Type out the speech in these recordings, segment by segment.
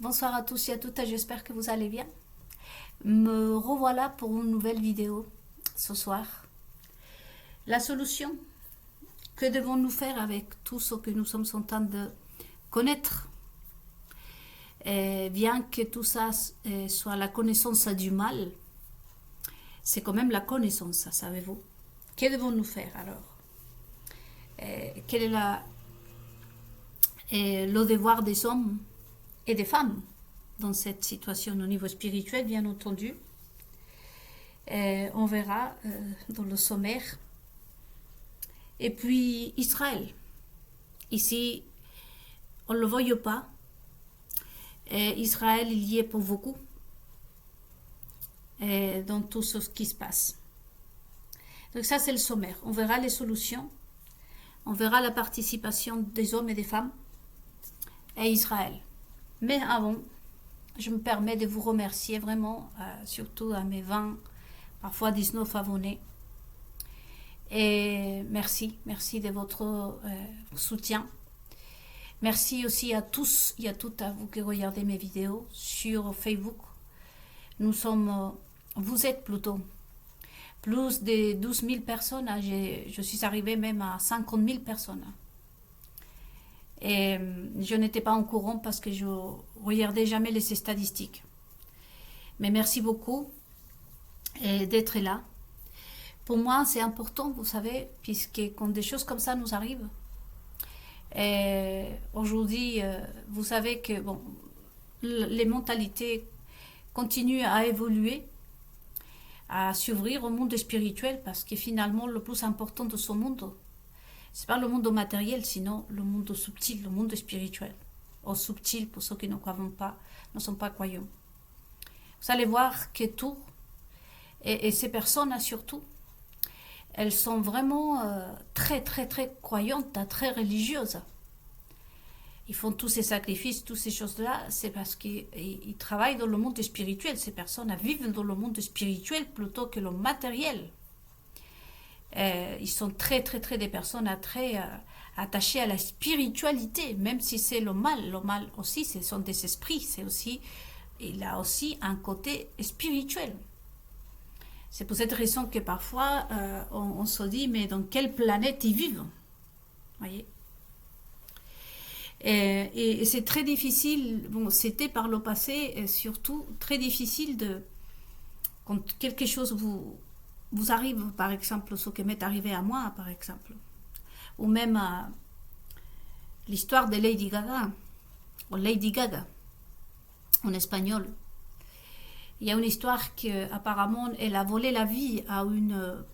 Bonsoir à tous et à toutes, j'espère que vous allez bien. Me revoilà pour une nouvelle vidéo ce soir. La solution, que devons-nous faire avec tout ce que nous sommes en train de connaître? Bien que tout ça soit la connaissance du mal, c'est quand même la connaissance, savez-vous? Que devons-nous faire alors? Quel est le devoir des hommes et des femmes dans cette situation au niveau spirituel, bien entendu? On verra dans le sommaire. Et puis Israël. Ici, on ne le voit pas. Israël, il y est pour beaucoup dans tout ce qui se passe. Donc ça, c'est le sommaire. On verra les solutions. On verra la participation des hommes et des femmes et Israël. Mais avant, je me permets de vous remercier vraiment, surtout à mes 20, parfois 19 abonnés. Et merci de votre soutien. Merci aussi à tous et à toutes à vous qui regardez mes vidéos sur Facebook. Vous êtes plutôt plus de 12 000 personnes. Je suis arrivée même à 50 000 personnes. Et je n'étais pas au courant parce que je regardais jamais les statistiques. Mais merci beaucoup d'être là. Pour moi, c'est important, vous savez, puisque quand des choses comme ça nous arrivent, aujourd'hui, vous savez que bon, les mentalités continuent à évoluer, à s'ouvrir au monde spirituel, parce que finalement, le plus important de ce monde, c'est pas le monde matériel, sinon le monde subtil, le monde spirituel. Au subtil, pour ceux qui ne croient pas, ne sont pas croyants. Vous allez voir que tout, et ces personnes surtout, elles sont vraiment très croyantes, très religieuses. Ils font tous ces sacrifices, toutes ces choses-là, c'est parce qu'ils travaillent dans le monde spirituel. Ces personnes vivent dans le monde spirituel plutôt que le matériel. Ils sont très des personnes très attachées à la spiritualité, même si c'est le mal. Le mal aussi, ce sont des esprits. Il a aussi un côté spirituel. C'est pour cette raison que parfois on se dit, mais dans quelle planète ils vivent? Voyez. Et c'est très difficile, bon, c'était par le passé surtout très difficile quand quelque chose vous arrive, par exemple, ce qui m'est arrivé à moi, par exemple, ou même l'histoire de Lady Gaga, ou Lady Gaga, en espagnol. Il y a une histoire qu'apparemment, elle a volé la vie à une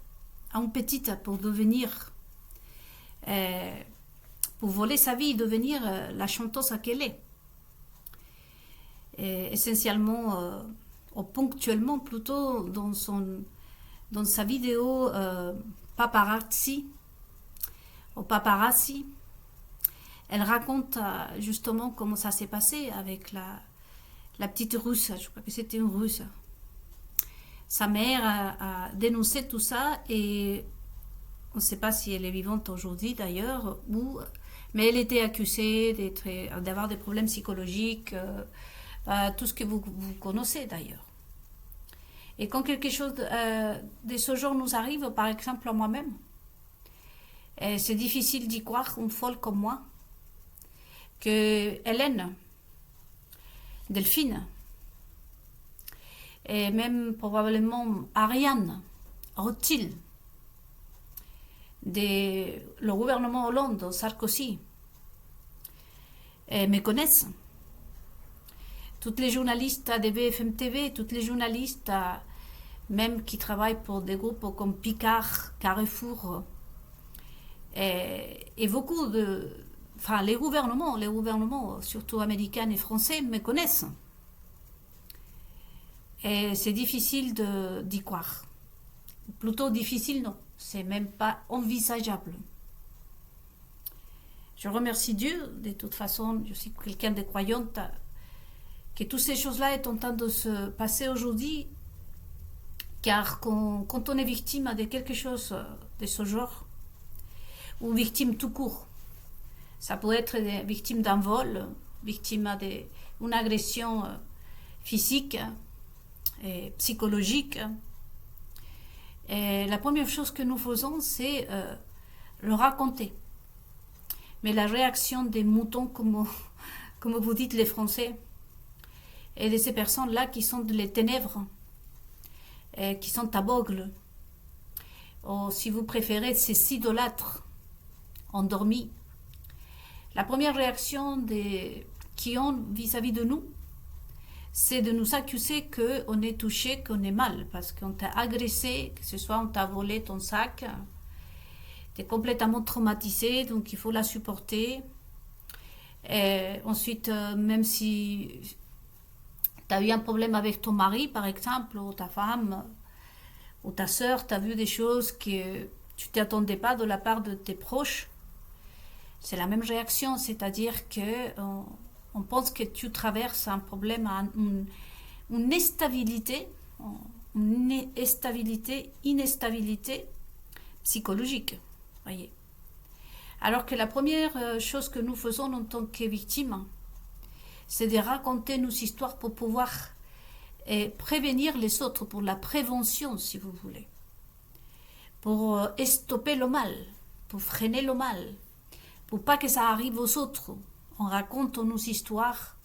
petite pour voler sa vie et devenir la chanteuse qu'elle est. Essentiellement, ou ponctuellement plutôt, dans sa vidéo paparazzi, elle raconte justement comment ça s'est passé avec la petite russe, je crois que c'était une russe. Sa mère a dénoncé tout ça et on ne sait pas si elle est vivante aujourd'hui d'ailleurs, mais elle était accusée d'avoir des problèmes psychologiques, tout ce que vous connaissez d'ailleurs. Et quand quelque chose de ce genre nous arrive, par exemple à moi-même, c'est difficile d'y croire, une folle comme moi, que Hélène, Delphine, et même probablement Ariane, Rothschild, le gouvernement Hollande, Sarkozy, me connaissent. Toutes les journalistes de BFM TV, toutes les journalistes, même qui travaillent pour des groupes comme Picard, Carrefour, et beaucoup les gouvernements, surtout américains et français, me connaissent. Et c'est difficile d'y croire. Plutôt difficile, non. C'est même pas envisageable. Je remercie Dieu, de toute façon, je suis quelqu'un de croyante, que toutes ces choses-là sont en train de se passer aujourd'hui, car quand on est victime de quelque chose de ce genre, ou victime tout court, ça peut être victime d'un vol, victime d'une agression physique et psychologique. Et la première chose que nous faisons, c'est le raconter. Mais la réaction des moutons, comme vous dites les Français, et de ces personnes-là qui sont les ténèbres, et qui sont aveugles, ou si vous préférez, ces idolâtres endormis, la première réaction qu'ils ont vis-à-vis de nous, c'est de nous accuser qu'on est touché, qu'on est mal, parce qu'on t'a agressé, que ce soit on t'a volé ton sac, t'es complètement traumatisé, donc il faut la supporter. Et ensuite, même si tu as eu un problème avec ton mari, par exemple, ou ta femme, ou ta sœur, tu as vu des choses que tu ne t'attendais pas de la part de tes proches, c'est la même réaction, c'est-à-dire que on pense que tu traverses un problème, une instabilité, inestabilité psychologique, voyez. Alors que la première chose que nous faisons en tant que victimes, c'est de raconter nos histoires pour pouvoir prévenir les autres, pour la prévention, si vous voulez, pour stopper le mal, pour freiner le mal, pour pas que ça arrive aux autres. On raconte nos histoires,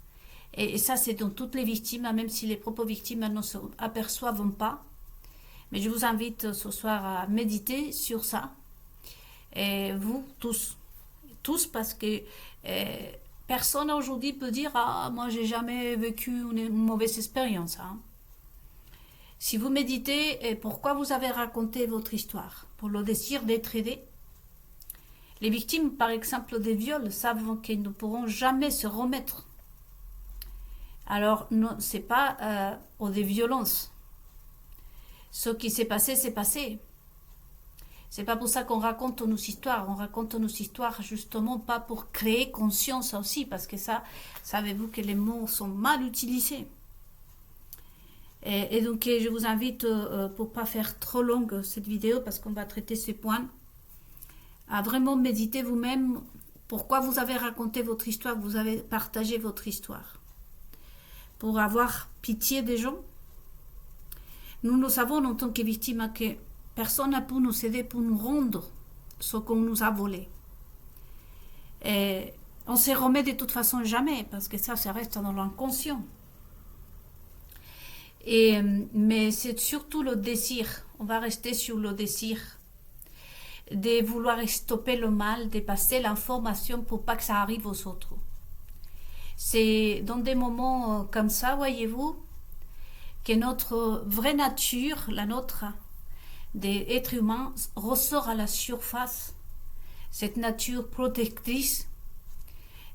et ça c'est dans toutes les victimes, même si les propres victimes ne s'aperçoivent pas. Mais je vous invite ce soir à méditer sur ça, et vous tous, parce que personne aujourd'hui peut dire « Ah, moi j'ai jamais vécu une mauvaise expérience. Hein. » Si vous méditez, pourquoi vous avez raconté votre histoire? Pour le désir d'être aidé. Les victimes, par exemple, des viols, savent qu'ils ne pourront jamais se remettre. Alors, ce n'est pas des violences. Ce qui s'est passé, c'est passé. C'est pas pour ça qu'on raconte nos histoires. On raconte nos histoires justement pas pour créer conscience aussi, parce que ça, savez-vous que les mots sont mal utilisés. Et donc, je vous invite, pour pas faire trop longue cette vidéo, parce qu'on va traiter ces points, à vraiment méditer vous-même pourquoi vous avez raconté votre histoire, vous avez partagé votre histoire. Pour avoir pitié des gens. Nous savons en tant que victimes que personne n'a pu nous aider pour nous rendre ce qu'on nous a volé. Et on ne se remet de toute façon jamais, parce que ça reste dans l'inconscient. Mais c'est surtout le désir, on va rester sur le désir, de vouloir stopper le mal, de passer l'information pour pas que ça arrive aux autres. C'est dans des moments comme ça, voyez-vous, que notre vraie nature, la nôtre, d'être humain, ressort à la surface. Cette nature protectrice,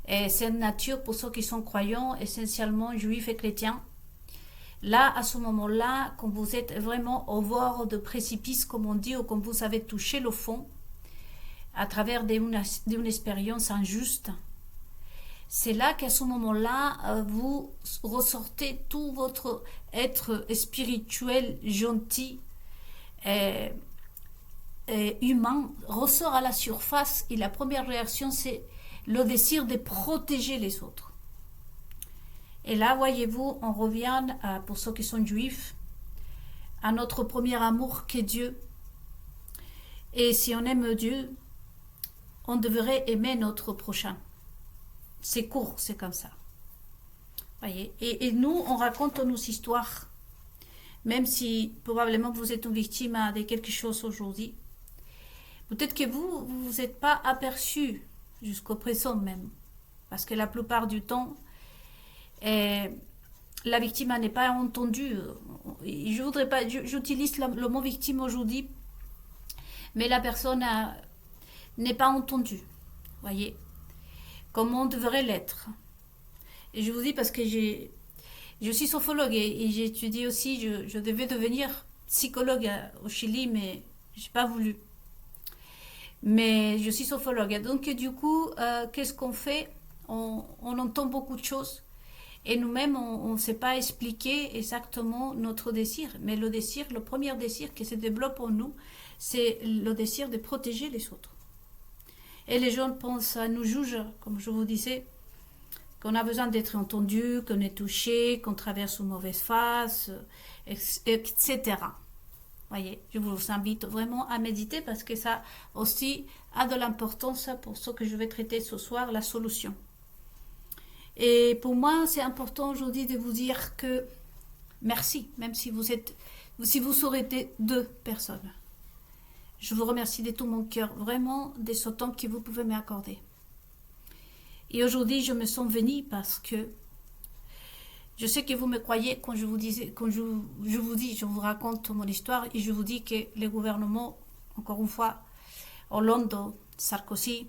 et cette nature, pour ceux qui sont croyants, essentiellement juifs et chrétiens, là, à ce moment-là, quand vous êtes vraiment au bord de précipice, comme on dit, ou quand vous avez touché le fond, à travers d'une expérience injuste, c'est là qu'à ce moment-là, vous ressortez tout votre être spirituel, gentil, humain, ressort à la surface, et la première réaction, c'est le désir de protéger les autres. Et là, voyez-vous, on revient, pour ceux qui sont juifs, à notre premier amour qui est Dieu. Et si on aime Dieu, on devrait aimer notre prochain. C'est court, c'est comme ça. Voyez. Et nous, on raconte nos histoires, même si probablement vous êtes une victime de quelque chose aujourd'hui. Peut-être que vous vous êtes pas aperçu jusqu'au présent même, parce que la plupart du temps, la victime n'est pas entendue. Je voudrais pas, j'utilise le mot victime aujourd'hui, mais la personne n'est pas entendue, voyez, comme on devrait l'être. Et je vous dis parce que je suis sophologue et j'étudie aussi, je devais devenir psychologue au Chili, mais j'ai pas voulu. Mais je suis sophologue, donc du coup, qu'est-ce qu'on fait? On entend beaucoup de choses. Et nous-mêmes, on ne sait pas expliquer exactement notre désir. Mais le désir, le premier désir qui se développe en nous, c'est le désir de protéger les autres. Et les gens pensent, nous jugent, comme je vous disais, qu'on a besoin d'être entendu, qu'on est touché, qu'on traverse une mauvaise phase, etc. Voyez, je vous invite vraiment à méditer parce que ça aussi a de l'importance pour ce que je vais traiter ce soir, la solution. Et pour moi, c'est important aujourd'hui de vous dire que merci, même si vous serez deux personnes. Je vous remercie de tout mon cœur, vraiment, de ce temps que vous pouvez m'accorder. Et aujourd'hui, je me sens venue parce que je sais que vous me croyez quand je vous je vous raconte mon histoire et je vous dis que le gouvernement, encore une fois, Hollande, Sarkozy,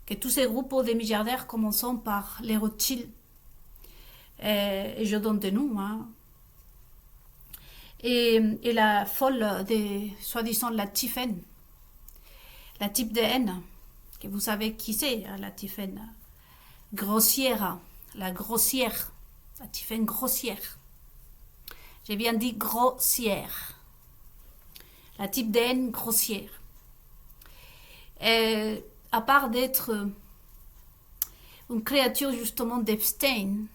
que tous ces groupes de milliardaires, commençant par les Rothschild, et je donne des noms, hein, et la folle de, soi-disant, la Tiffen, la type de haine, que vous savez qui c'est, la Tiffen grossière, la grossière, la Tiffen grossière. J'ai bien dit grossière. La type de haine grossière. Et, à part d'être une créature justement d'Epstein,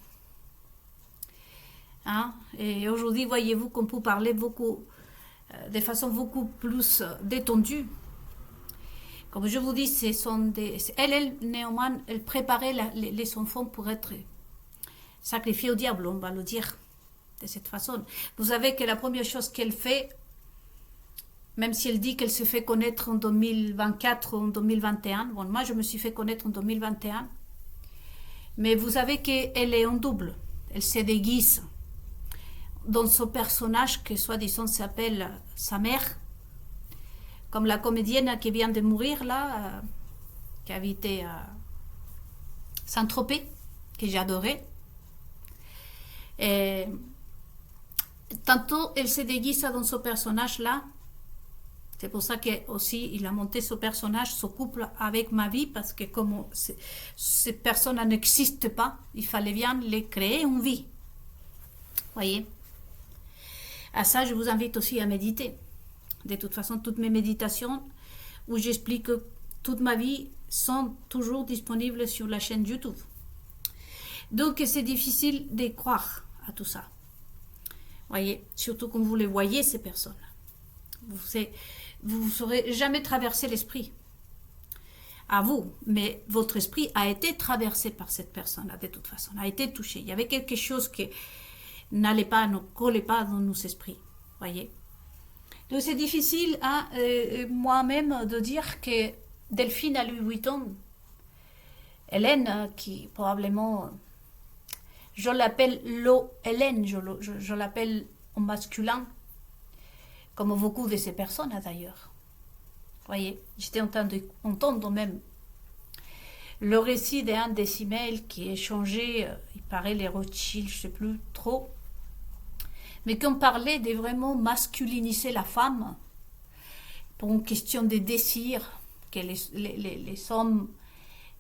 hein, et aujourd'hui, voyez-vous qu'on peut parler beaucoup, de façon beaucoup plus détendue. Comme je vous dis, néanmoins, elle préparait les enfants pour être sacrifiés au diable, on va le dire de cette façon. Vous savez que la première chose qu'elle fait, même si elle dit qu'elle se fait connaître en 2024 ou en 2021, bon, moi je me suis fait connaître en 2021, mais vous savez qu'elle est en double, elle se déguise dans ce personnage qui soi-disant s'appelle sa mère, comme la comédienne qui vient de mourir là, qui habitait à Saint-Tropez, que j'adorais. Et tantôt elle se déguise dans ce personnage là. C'est pour ça qu'aussi il a monté ce personnage, ce couple avec ma vie, parce que comme ces personnes n'existent pas, il fallait bien les créer une vie. Voyez. À ça, je vous invite aussi à méditer. De toute façon, toutes mes méditations où j'explique toute ma vie sont toujours disponibles sur la chaîne YouTube. Donc, c'est difficile de croire à tout ça. Voyez, surtout quand vous les voyez, ces personnes. Vous ne saurez jamais traverser l'esprit. À vous, mais votre esprit a été traversé par cette personne-là, de toute façon, a été touché. Il y avait quelque chose qui n'allait pas, ne collait pas dans nos esprits. Voyez. Donc c'est difficile moi-même de dire que Delphine a eu 8 ans. Hélène, qui probablement, je l'appelle Hélène, je l'appelle en masculin, comme beaucoup de ces personnes d'ailleurs. Voyez, j'étais en train d'entendre même le récit d'un des emails qui est changé, il paraît les Rothschild, je ne sais plus trop, mais qu'on parlait de vraiment masculiniser la femme pour une question de désir, que les hommes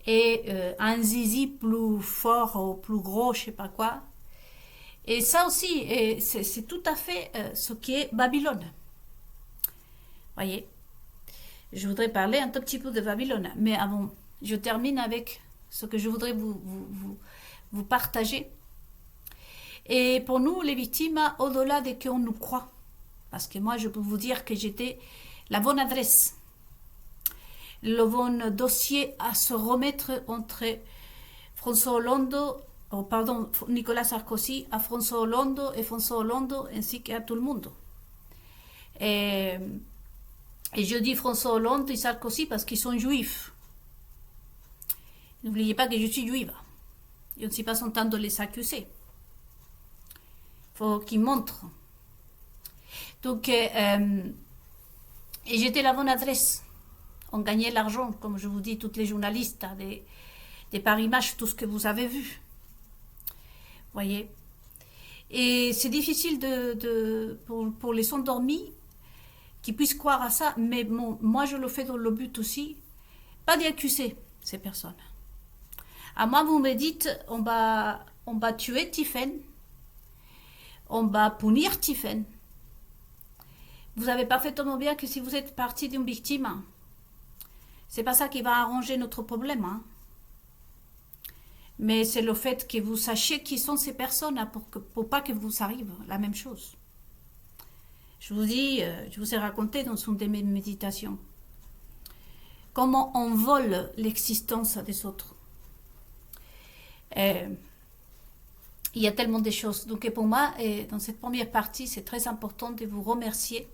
aient un zizi plus fort ou plus gros, je ne sais pas quoi. Et ça aussi, c'est tout à fait ce qui est Babylone. Voyez, je voudrais parler un tout petit peu de Babylone, mais avant, je termine avec ce que je voudrais vous partager. Et pour nous, les victimes, au-delà de qu'on nous croit, parce que moi, je peux vous dire que j'étais la bonne adresse, le bon dossier à se remettre entre François Hollande, Nicolas Sarkozy, à François Hollande et François Hollande, ainsi qu'à tout le monde. Et je dis François Hollande et Sarkozy parce qu'ils sont juifs. N'oubliez pas que je suis juive. Je ne suis pas en train de les accuser. Il faut qu'ils montrent. Donc, et j'étais la bonne adresse. On gagnait l'argent, comme je vous dis, toutes les journalistes, des Paris Match, tout ce que vous avez vu. Voyez. Et c'est difficile pour les endormis qui puissent croire à ça, mais bon, moi je le fais dans le but aussi, pas d'accuser ces personnes. À moi, vous me dites, on va tuer Tiffen, on va punir Tiffen. Vous savez parfaitement bien que si vous êtes partie d'une victime, c'est pas ça qui va arranger notre problème. Hein. Mais c'est le fait que vous sachiez qui sont ces personnes là, pour pas que vous arrive la même chose. Je vous dis, je vous ai raconté dans une de mes méditations comment on vole l'existence des autres. Il y a tellement de choses. Donc pour moi, dans cette première partie, c'est très important de vous remercier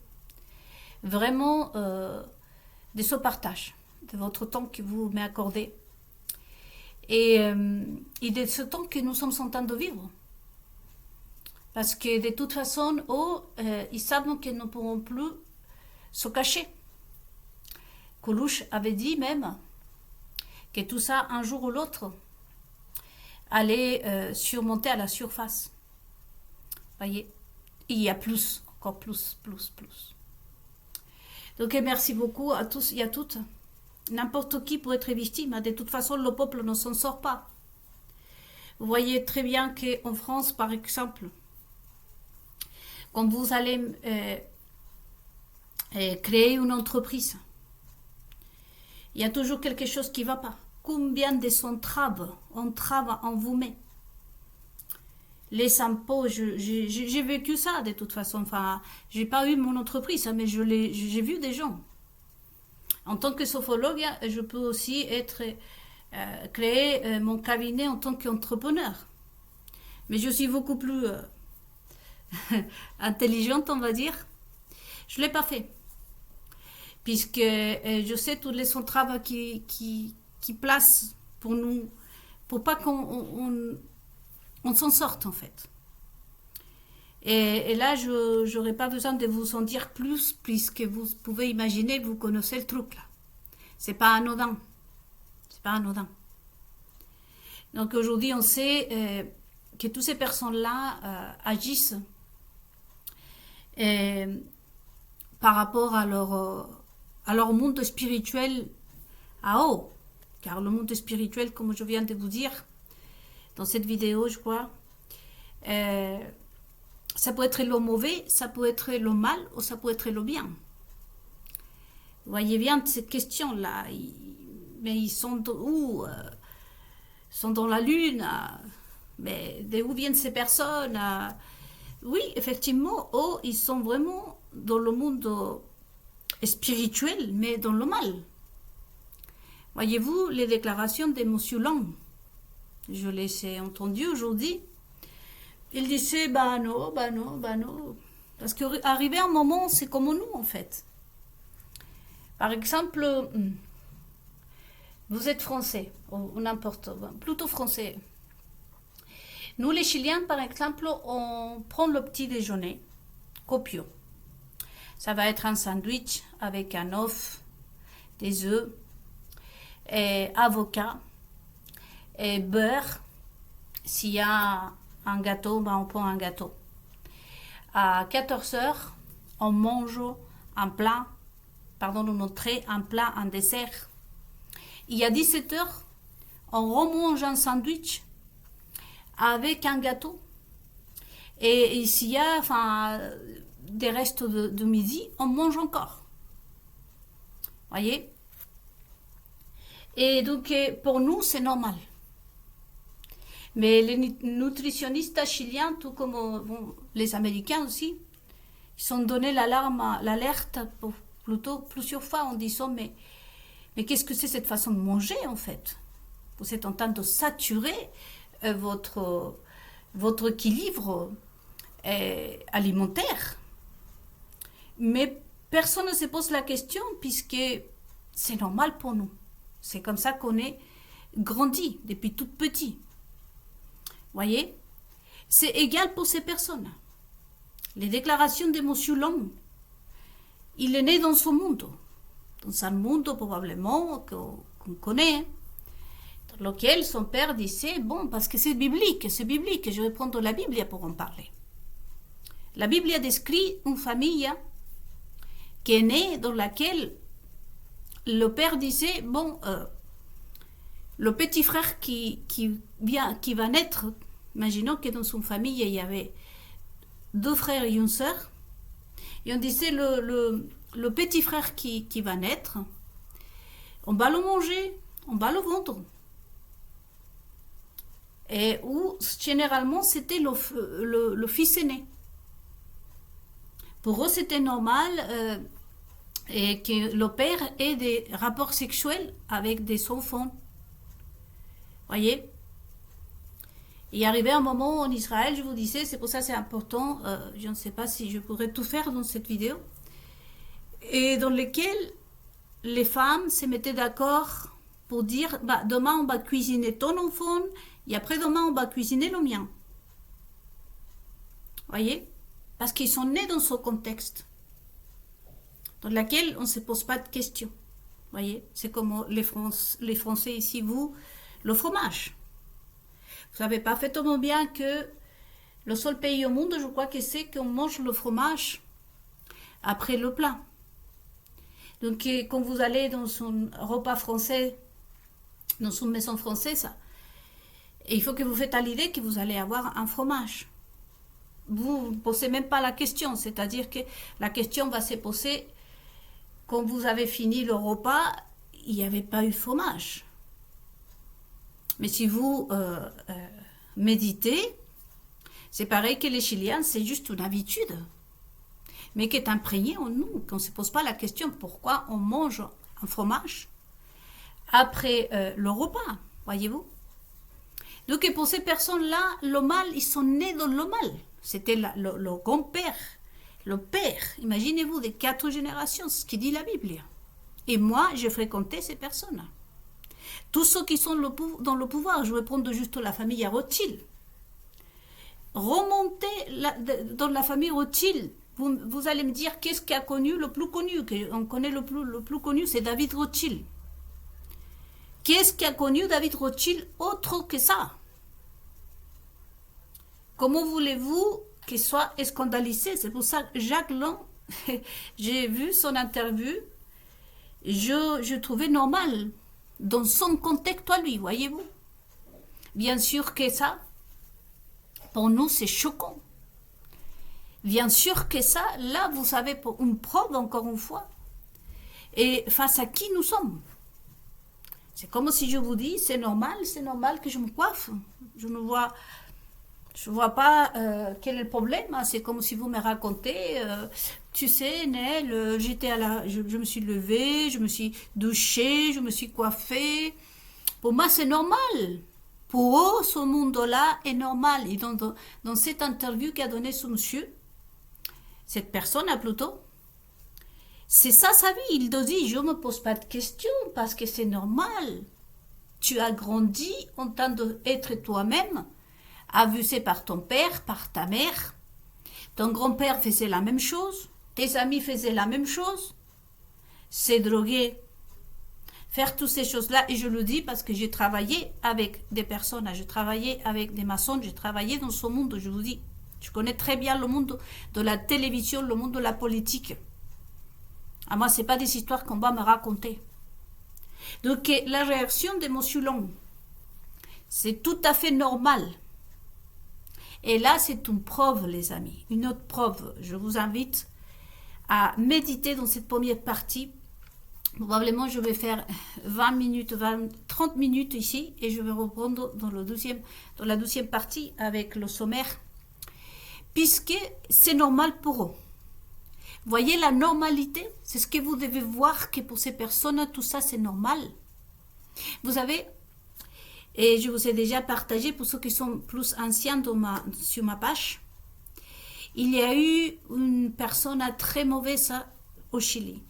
vraiment de ce partage, de votre temps que vous m'accordez et de ce temps que nous sommes en train de vivre. Parce que de toute façon, ils savent que nous ne pourrons plus se cacher. Coluche avait dit même que tout ça, un jour ou l'autre, allait surmonter à la surface. Voyez, il y a plus, encore plus. Donc merci beaucoup à tous et à toutes. N'importe qui peut être victime. De toute façon, le peuple ne s'en sort pas. Vous voyez très bien qu'en France, par exemple, quand vous allez créer une entreprise, il y a toujours quelque chose qui ne va pas. Combien de entraves on vous met? Les impôts, j'ai vécu ça de toute façon. Enfin, j'ai pas eu mon entreprise, mais j'ai vu des gens. En tant que sophologue, je peux aussi créer mon cabinet en tant qu'entrepreneur. Mais je suis beaucoup plus intelligente, on va dire. Je ne l'ai pas fait. Puisque je sais toutes les entraves qui placent pour nous, pour pas qu'on s'en sorte en fait. Et là, je n'aurais pas besoin de vous en dire plus, puisque vous pouvez imaginer, vous connaissez le truc là. C'est pas anodin. C'est pas anodin. Donc aujourd'hui, on sait que toutes ces personnes-là agissent par rapport à leur monde spirituel à haut. Car le monde spirituel, comme je viens de vous dire dans cette vidéo, je crois, ça peut être le mauvais, ça peut être le mal ou ça peut être le bien. Vous voyez bien cette question-là. Mais ils sont où Ils sont dans la lune. Mais d'où viennent ces personnes Oui, effectivement, ils sont vraiment dans le monde spirituel, mais dans le mal. Voyez-vous les déclarations de M. Lang. Je les ai entendues aujourd'hui. Il disait, bah non. Parce qu'arrivé un moment, c'est comme nous, en fait. Par exemple, vous êtes français, ou n'importe, plutôt français. Nous, les Chiliens, par exemple, on prend le petit déjeuner copieux. Ça va être un sandwich avec un œuf, des œufs, et avocat, et beurre. S'il y a un gâteau, on prend un gâteau. À 14 heures, on mange un plat, une entrée, un plat, un dessert. Il y a 17 heures, on remange un sandwich avec un gâteau. Et s'il y a des restes de midi, on mange encore. Voyez? Et donc, pour nous, c'est normal. Mais les nutritionnistes chiliens, tout comme les Américains aussi, ils sont donné l'alerte plutôt plusieurs fois en disant mais qu'est-ce que c'est cette façon de manger en fait? Vous êtes en train de saturer votre équilibre alimentaire. Mais personne ne se pose la question puisque c'est normal pour nous. C'est comme ça qu'on est grandi depuis tout petit. Voyez, c'est égal pour ces personnes. Les déclarations de M. Long, il est né dans ce monde, dans un monde probablement qu'on connaît, dans lequel son père disait, bon, parce que c'est biblique, je vais prendre la Bible pour en parler. La Bible décrit une famille qui est née dans laquelle le père disait, bon, le petit frère qui va naître, imaginons que dans son famille, il y avait 2 frères et une sœur, et on disait, le petit frère qui va naître, on va le manger, on va le vendre. et où généralement c'était le fils aîné. Pour eux, c'était normal et que le père ait des rapports sexuels avec des enfants. Voyez? Il arrivait un moment en Israël, je vous disais, c'est pour ça que c'est important, je ne sais pas si je pourrais tout faire dans cette vidéo, et dans lequel les femmes se mettaient d'accord pour dire, bah, demain on va cuisiner ton enfant, et après demain on va cuisiner le mien. Voyez? Parce qu'ils sont nés dans ce contexte, dans lequel on ne se pose pas de questions. Voyez? C'est comme les Français ici, vous, le fromage. Vous savez parfaitement bien que le seul pays au monde, je crois que c'est qu'on mange le fromage après le plat. Donc quand vous allez dans un repas français, dans une maison française, il faut que vous faites à l'idée que vous allez avoir un fromage. Vous ne posez même pas la question, c'est-à-dire que la question va se poser quand vous avez fini le repas, il n'y avait pas eu fromage. Mais si vous méditez, c'est pareil que les Chiliens, c'est juste une habitude, mais qui est imprégnée en nous, qu'on ne se pose pas la question pourquoi on mange un fromage après le repas, voyez-vous. Donc pour ces personnes-là, le mal, ils sont nés dans le mal. C'était le grand-père, le père, imaginez-vous, des 4 générations, ce qui dit la Bible. Et moi, j'ai fréquenté ces personnes. Tous ceux qui sont dans le pouvoir, je vais prendre juste la famille Rothschild. Remontez dans la famille Rothschild, vous allez me dire qu'est-ce qui a connu le plus connu, on connaît le plus connu, c'est David Rothschild. Qu'est-ce qui a connu David Rothschild autre que ça? Comment voulez-vous qu'il soit scandalisé? C'est pour ça que Jacques Lang, j'ai vu son interview, je trouvais normal, dans son contexte à lui, voyez-vous. Bien sûr que ça, pour nous, c'est choquant. Bien sûr que ça, là, vous savez, pour une preuve, encore une fois, et face à qui nous sommes. C'est comme si je vous dis, c'est normal que je me coiffe. Je vois pas quel est le problème. Hein. C'est comme si vous me racontez, tu sais, Nel, je me suis levée, je me suis douchée, je me suis coiffée. Pour moi, c'est normal. Pour eux, ce monde-là est normal. Et dans cette interview qu'a donné ce monsieur, cette personne plutôt, c'est ça sa vie. Il te dit, je ne me pose pas de questions parce que c'est normal. Tu as grandi en train d'être toi-même, abusé par ton père, par ta mère. Ton grand-père faisait la même chose. Tes amis faisaient la même chose. C'est droguer. Faire toutes ces choses-là. Et je le dis parce que j'ai travaillé avec des personnes. J'ai travaillé avec des maçons. J'ai travaillé dans ce monde, je vous dis. Je connais très bien le monde de la télévision, le monde de la politique. À moi, ce n'est pas des histoires qu'on va me raconter. Donc, la réaction de M. Long, c'est tout à fait normal. Et là, c'est une preuve, les amis. Une autre preuve. Je vous invite à méditer dans cette première partie. Probablement, je vais faire 30 minutes ici et je vais reprendre dans la deuxième partie avec le sommaire. Puisque c'est normal pour eux. Voyez la normalité, c'est ce que vous devez voir que pour ces personnes, tout ça c'est normal. Vous savez, et je vous ai déjà partagé pour ceux qui sont plus anciens sur ma page, il y a eu une personne très mauvaise au Chili,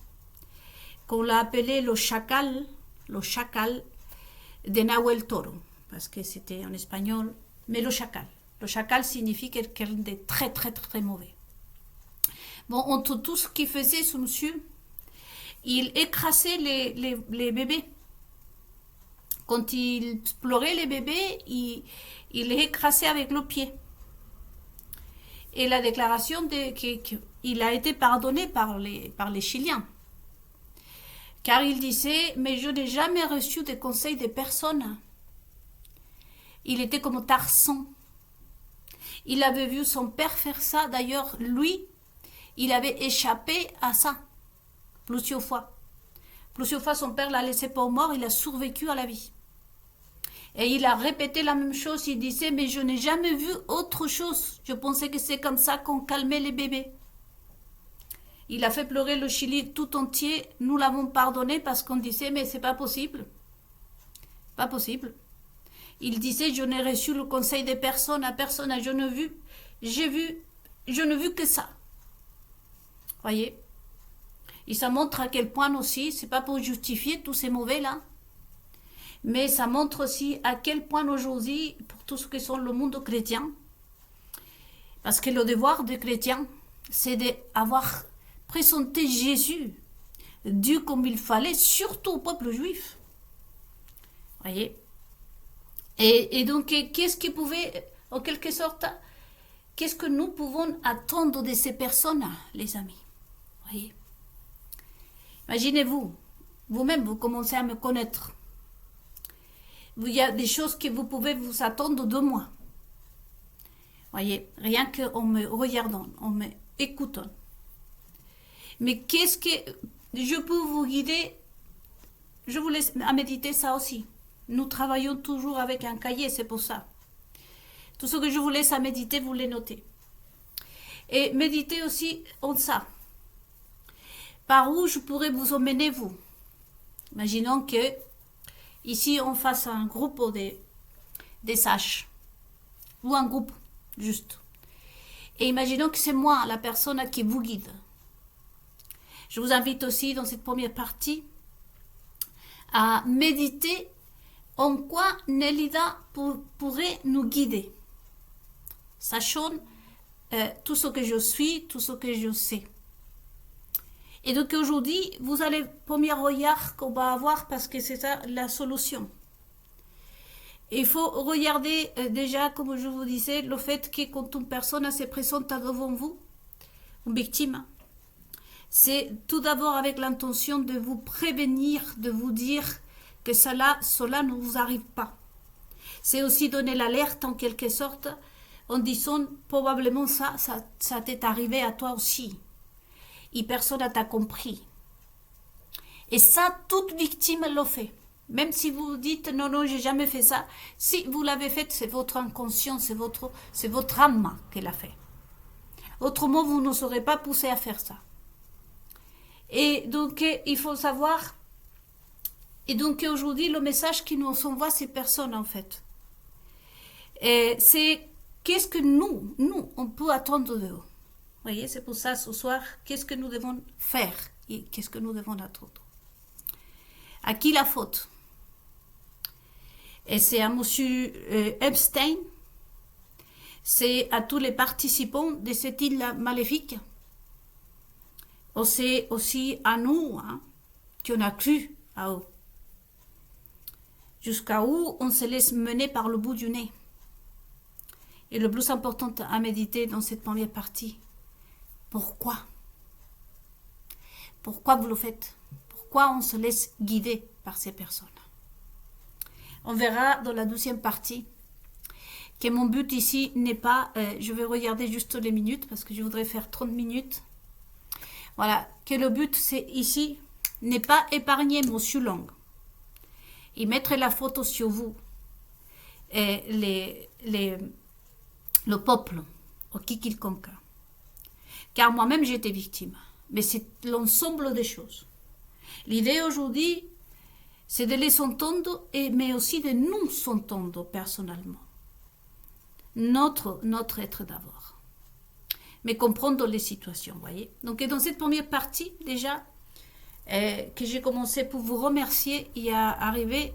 qu'on l'a appelé le chacal de Nahuel Toro, parce que c'était en espagnol, mais le chacal. Le chacal signifie quelqu'un de très très très mauvais. Bon, entre tout ce qu'il faisait, ce monsieur, il écrasait les bébés. Quand il pleurait les bébés, il les écrasait avec le pied. Et la déclaration qu'il a été pardonné par les Chiliens. Car il disait, mais je n'ai jamais reçu de conseils de personne. Il était comme Tarzan. Il avait vu son père faire ça. D'ailleurs, lui, il avait échappé à ça plusieurs fois. Plusieurs fois, son père l'a laissé pour mort. Il a survécu à la vie. Et il a répété la même chose. Il disait, mais je n'ai jamais vu autre chose. Je pensais que c'est comme ça qu'on calmait les bébés. Il a fait pleurer le Chili tout entier. Nous l'avons pardonné parce qu'on disait, mais c'est pas possible. Pas possible. Il disait, je n'ai reçu le conseil de personne à personne. Je ne vu que ça. Voyez. Et ça montre à quel point aussi, c'est pas pour justifier tous ces mauvais là, mais ça montre aussi à quel point aujourd'hui, pour tous ceux qui sont le monde chrétien, parce que le devoir des chrétiens, c'est d'avoir présenté Jésus, Dieu comme il fallait, surtout au peuple juif. Voyez. Et donc, qu'est-ce qui pouvait, en quelque sorte, qu'est-ce que nous pouvons attendre de ces personnes, les amis? Voyez. Imaginez-vous, vous-même, vous commencez à me connaître. Il y a des choses que vous pouvez vous attendre de moi. Voyez, rien qu'en me regardant, en me écoutant. Mais qu'est-ce que je peux vous guider? Je vous laisse à méditer ça aussi. Nous travaillons toujours avec un cahier, c'est pour ça. Tout ce que je vous laisse à méditer, vous les notez. Et méditez aussi en ça. Par où je pourrais vous emmener, vous? Imaginons que ici on fasse un groupe des sages. Ou un groupe, juste. Et imaginons que c'est moi, la personne qui vous guide. Je vous invite aussi dans cette première partie à méditer en quoi Nélida pourrait nous guider. Sachant tout ce que je suis, tout ce que je sais. Et donc aujourd'hui, vous allez, premier regard qu'on va avoir, parce que c'est ça la solution. Il faut regarder déjà, comme je vous disais, le fait que quand une personne se présente devant vous, une victime, c'est tout d'abord avec l'intention de vous prévenir, de vous dire que cela ne vous arrive pas. C'est aussi donner l'alerte en quelque sorte, en disant probablement ça t'est arrivé à toi aussi. Et personne n'a compris. Et ça, toute victime le fait. Même si vous dites non, j'ai jamais fait ça. Si vous l'avez fait, c'est votre inconscient, c'est votre âme qui l'a fait. Autrement, vous ne serez pas poussé à faire ça. Et donc, il faut savoir. Et donc, aujourd'hui, le message qui nous envoie ces personnes, en fait, c'est qu'est-ce que nous, on peut attendre de eux. Vous voyez, c'est pour ça, ce soir, qu'est-ce que nous devons faire et qu'est-ce que nous devons attendre. À qui la faute? Et c'est à M. Epstein, c'est à tous les participants de cette île maléfique. C'est aussi à nous, qui on a cru à eux. Jusqu'à où on se laisse mener par le bout du nez. Et le plus important à méditer dans cette première partie, pourquoi? Pourquoi vous le faites? Pourquoi on se laisse guider par ces personnes? On verra dans la deuxième partie que mon but ici n'est pas, je vais regarder juste les minutes parce que je voudrais faire 30 minutes. Voilà, que le but c'est ici n'est pas épargner Monsieur Long et mettre la photo sur vous et le peuple au quiconque. Car moi-même j'étais victime. Mais c'est l'ensemble des choses. L'idée aujourd'hui, c'est de les entendre, mais aussi de nous entendre personnellement. Notre être d'abord. Mais comprendre les situations, vous voyez. Donc dans cette première partie, déjà, que j'ai commencé pour vous remercier et à arriver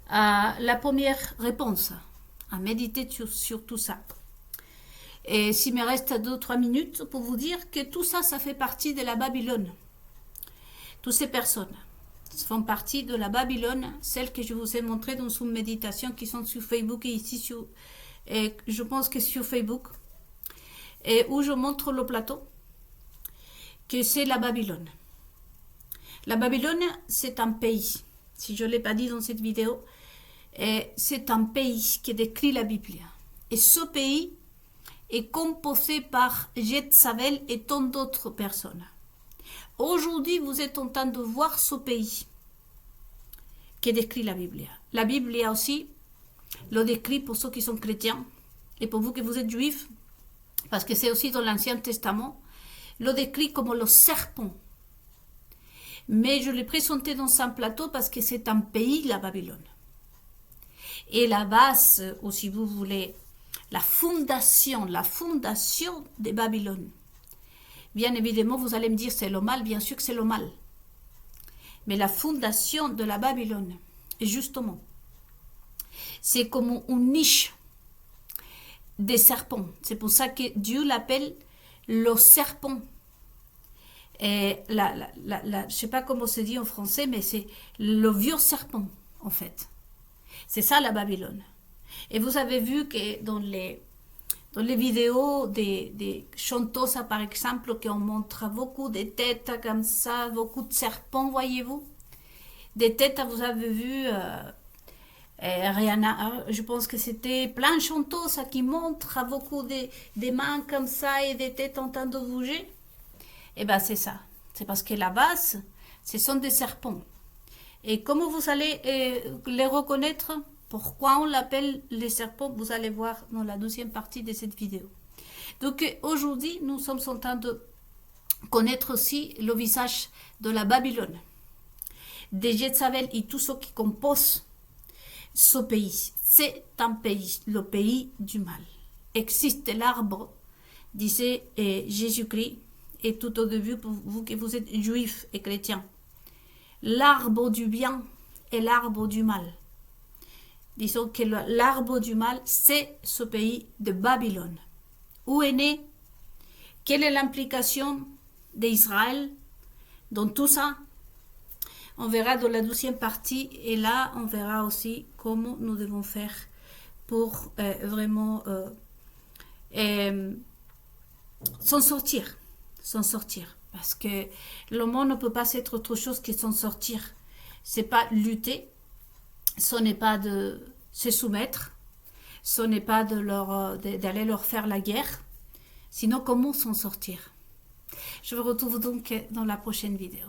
à la première réponse, à méditer sur tout ça. Et s'il me reste 2-3 minutes pour vous dire que tout ça, ça fait partie de la Babylone. Toutes ces personnes font partie de la Babylone, celles que je vous ai montrées dans une méditation qui sont sur Facebook et ici et je pense que sur Facebook, et où je montre le plateau, que c'est la Babylone. La Babylone, c'est un pays. Si je ne l'ai pas dit dans cette vidéo, c'est un pays qui décrit la Bible. Et ce pays est composé par Jézabel et tant d'autres personnes. Aujourd'hui, vous êtes en train de voir ce pays qui décrit la Bible. la Bible, il y a aussi le décrit pour ceux qui sont chrétiens et pour vous que vous êtes juifs, parce que c'est aussi dans l'Ancien Testament, le décrit comme le serpent. Mais je l'ai présenté dans un plateau parce que c'est un pays, la Babylone. Et la base, ou si vous voulez, la fondation de Babylone. Bien évidemment, vous allez me dire c'est le mal, bien sûr que c'est le mal. Mais la fondation de la Babylone, justement, c'est comme une niche des serpents. C'est pour ça que Dieu l'appelle le serpent. Et je ne sais pas comment se dit en français, mais c'est le vieux serpent, en fait. C'est ça la Babylone. Et vous avez vu que dans les vidéos des chanteuses, par exemple, qu'on montre beaucoup de têtes comme ça, beaucoup de serpents, voyez-vous. Des têtes, vous avez vu, Rihanna, je pense que c'était plein de chanteuses qui montrent beaucoup des mains comme ça et des têtes en train de bouger. Eh bien, c'est ça. C'est parce que la base, ce sont des serpents. Et comment vous allez les reconnaître? Pourquoi on l'appelle les serpents? Vous allez voir dans la deuxième partie de cette vidéo. Donc aujourd'hui, nous sommes en train de connaître aussi le visage de la Babylone, de Jézabel et tout ce qui compose ce pays. C'est un pays, le pays du mal. Existe l'arbre, disait Jésus-Christ, et tout au début, pour vous que vous êtes juifs et chrétiens. L'arbre du bien et l'arbre du mal. Disons que l'arbre du mal, c'est ce pays de Babylone. Où est né? Quelle est l'implication d'Israël dans tout ça? On verra dans la deuxième partie, et là, on verra aussi comment nous devons faire pour vraiment s'en sortir. S'en sortir. Parce que le monde ne peut pas être autre chose que s'en sortir. C'est pas lutter, ce n'est pas de se soumettre, ce n'est pas d'aller leur faire la guerre. Sinon, comment s'en sortir? Je vous retrouve donc dans la prochaine vidéo.